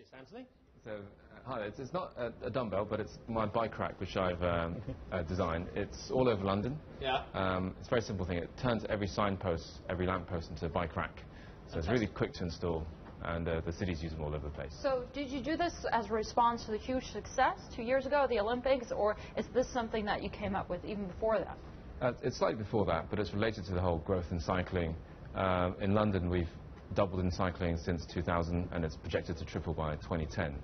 this, Anthony? So, hi, it's not a dumbbell, but it's my bike rack, which I've designed. It's all over London. Yeah. It's a very simple thing. It turns every signpost, every lamppost into a bike rack. So it's really quick to install, and the cities use them all over the place. So did you do this as a response to the huge success 2 years ago at the Olympics, or is this something that you came up with even before that? It's slightly before that, but it's related to the whole growth in cycling. In London, we've doubled in cycling since 2000, and it's projected to triple by 2020.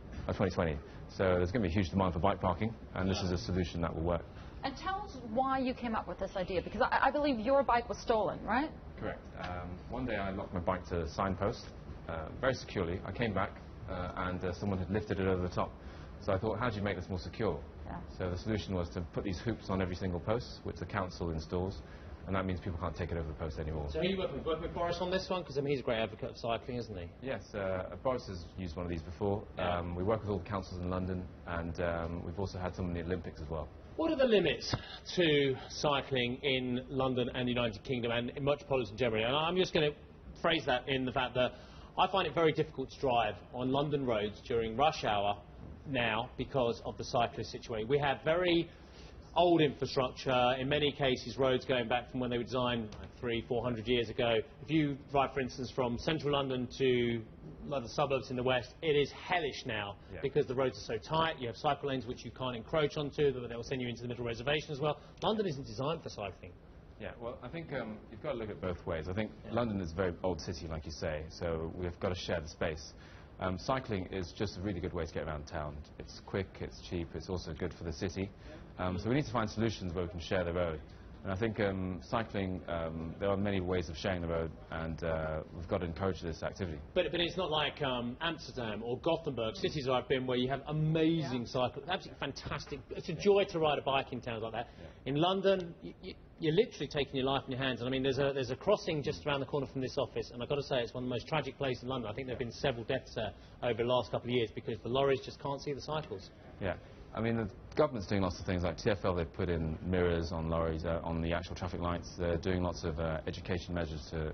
So there's going to be a huge demand for bike parking, and this is a solution that will work. And tell us why you came up with this idea, because I believe your bike was stolen, right? Correct. One day I locked my bike to a signpost very securely. I came back and someone had lifted it over the top. So I thought, how do you make this more secure? Yeah. So the solution was to put these hoops on every single post, which the council installs, and that means people can't take it over the post anymore. So are you working with Boris on this one? Because he's a great advocate of cycling, isn't he? Yes, Boris has used one of these before. We work with all the councils in London, and we've also had some in the Olympics as well. What are the limits to cycling in London and the United Kingdom and in metropolitan generally? And I'm just going to phrase that in the fact that I find it very difficult to drive on London roads during rush hour now because of the cyclist situation. We have very old infrastructure, in many cases roads going back from when they were designed like 300-400 years ago. If you drive, for instance, from central London to the suburbs in the west, it is hellish now because the roads are so tight. You have cycle lanes which you can't encroach onto, that will send you into the middle reservation as well. London isn't designed for cycling. Yeah, well, I think you've got to look at both ways. I think London is a very old city, like you say, so we've got to share the space. Cycling is just a really good way to get around town. It's quick, it's cheap, it's also good for the city. So we need to find solutions where we can share the road. And I think cycling, there are many ways of sharing the road, and we've got to encourage this activity. But it's not like Amsterdam or Gothenburg, cities I've been where you have amazing cycling, absolutely fantastic. It's a joy to ride a bike in towns like that. Yeah. In London, you're literally taking your life in your hands. And I mean, there's a crossing just around the corner from this office, and I've got to say it's one of the most tragic places in London. I think there have been several deaths there over the last couple of years because the lorries just can't see the cycles. Yeah. I mean, the government's doing lots of things, like TfL, they've put in mirrors on lorries, on the actual traffic lights. They're doing lots of education measures to,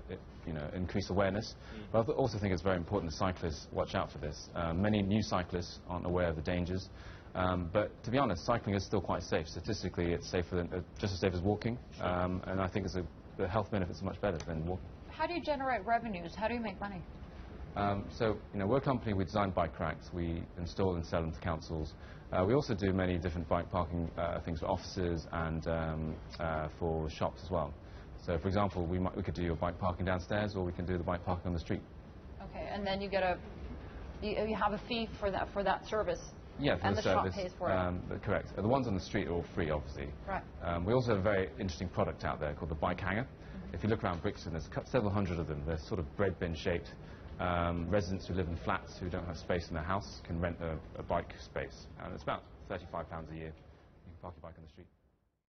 increase awareness. But I also think it's very important that cyclists watch out for this. Many new cyclists aren't aware of the dangers. But to be honest, cycling is still quite safe. Statistically, it's safer than, just as safe as walking. And I think the health benefits are much better than walking. How do you generate revenues? How do you make money? We're a company, we design bike racks, we install and sell them to councils. We also do many different bike parking things for offices and for shops as well. So, for example, we could do your bike parking downstairs, or we can do the bike parking on the street. Okay, and then you get you have a fee for that service. Yeah, for and the shop pays for it. Correct. The ones on the street are all free, obviously. Right. We also have a very interesting product out there called the bike hanger. If you look around Brixton, there's several hundred of them. They're sort of bread bin shaped. Residents who live in flats who don't have space in their house can rent a bike space, and it's about £35 a year. You can park your bike on the street.